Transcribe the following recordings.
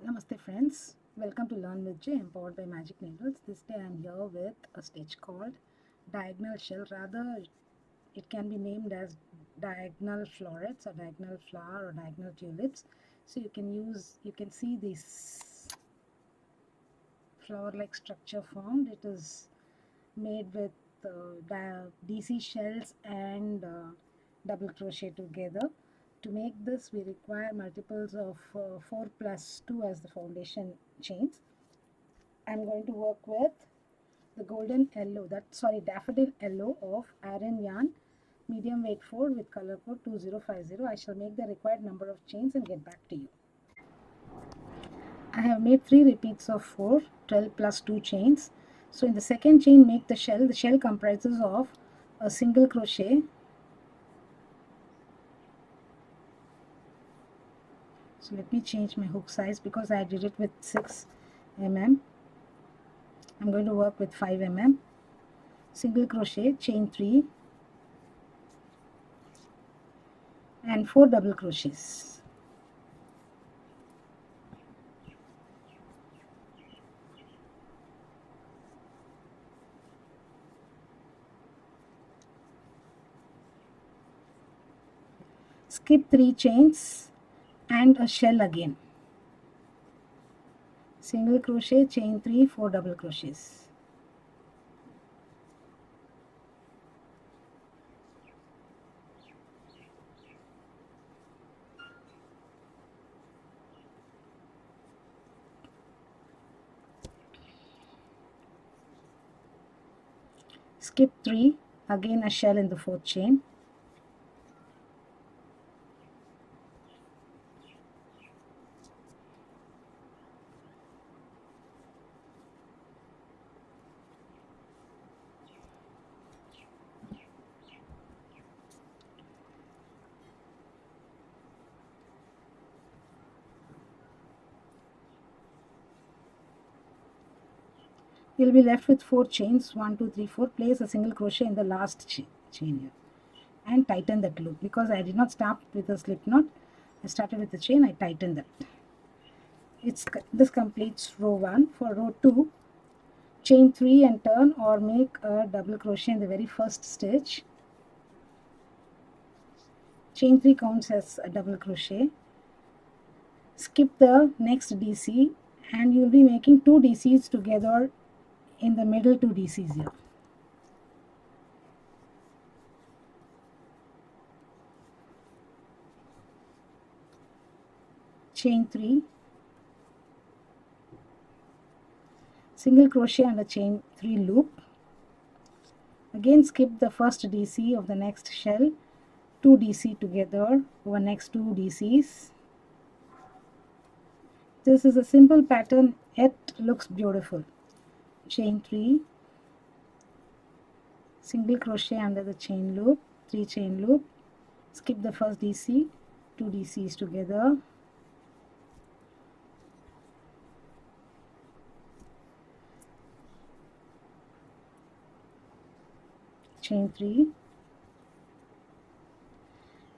Namaste friends, welcome to Learn with J, empowered by Magic Needles. This day I am here with a stitch called diagonal shell. Rather, it can be named as diagonal florets or diagonal flower or diagonal tulips. So you can see this flower like structure formed. It is made with DC shells and double crochet together. To make this, we require multiples of 4 plus 2 as the foundation chains. I'm going to work with the daffodil yellow of Aran yarn, medium weight 4 with color code 2050. I shall make the required number of chains and get back to you. I have made 3 repeats of 4, 12 plus 2 chains. So in the second chain, make the shell. The shell comprises of a single crochet, so let me change my hook size because I did it with 6 mm. I'm going to work with 5 mm. Single crochet, chain 3 and 4 double crochets. Skip 3 chains and a shell again. Single crochet, chain 3, 4 double crochets. Skip 3, again a shell in the 4th chain. You'll be left with 4 chains, 1, 2, 3, 4. Place a single crochet in the last chain here and tighten that loop. Because I did not start with a slip knot, I started with the chain, I tightened that. This completes row 1. For row 2, chain 3 and turn or make a double crochet in the very first stitch. Chain 3 counts as a double crochet. Skip the next DC and you will be making 2 DCs together in the middle 2 DCs here. Chain 3, single crochet and a chain 3 loop. Again skip the first DC of the next shell, 2 DC together over next 2 DCs. This is a simple pattern, yet looks beautiful. Chain 3, single crochet under the chain loop, 3 chain loop, skip the first DC, 2 DCs together, chain 3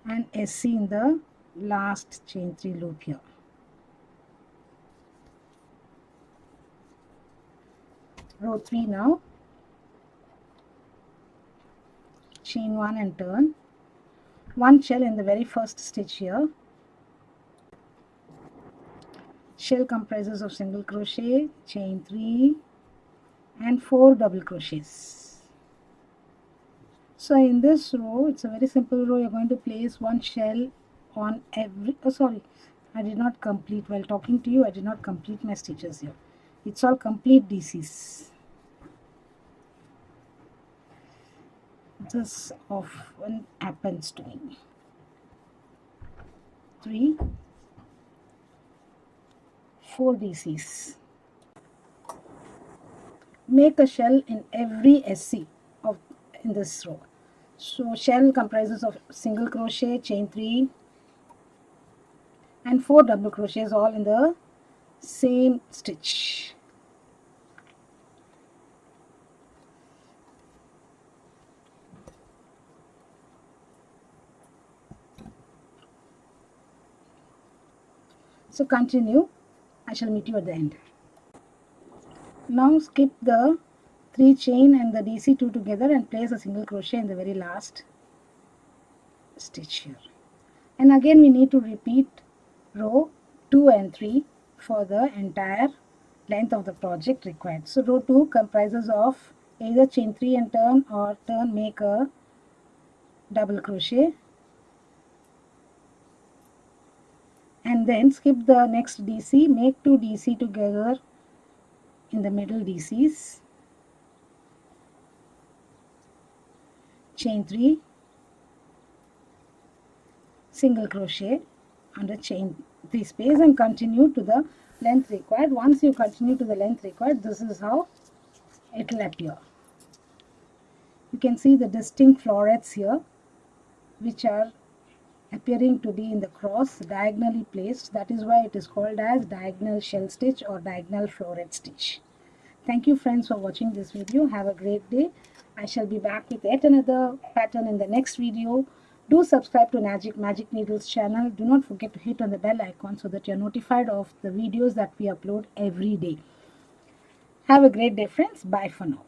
and SC in the last chain 3 loop here. Row 3 now, chain 1 and turn, 1 shell in the very first stitch here. Shell comprises of single crochet, chain 3 and 4 double crochets. So in this row, it's a very simple row. You're going to place 1 shell on every, I did not complete, while talking to you, I did not complete my stitches here. It's all complete DCs. This often happens to me. 3, 4 DCs. Make a shell in every SC in this row. So shell comprises of single crochet, chain 3 and 4 double crochets all in the same stitch. So continue. I shall meet you at the end. Now skip the 3 chain and the DC2 together and place a single crochet in the very last stitch here. And again we need to repeat row 2 and 3 for the entire length of the project required. So row 2 comprises of either chain 3 and turn, or turn, make a double crochet, and then skip the next DC, make 2 DC together in the middle DCs, chain 3, single crochet under chain 3 space, and continue to the length required. Once you continue to the length required, this is how it will appear. You can see the distinct florets here, which are appearing to be in the cross, diagonally placed. That is why it is called as diagonal shell stitch or diagonal floret stitch. Thank you friends for watching this video. Have a great day. I shall be back with yet another pattern in the next video. Do subscribe to Magic Needles channel. Do not forget to hit on the bell icon so that you are notified of the videos that we upload every day. Have a great day friends. Bye for now.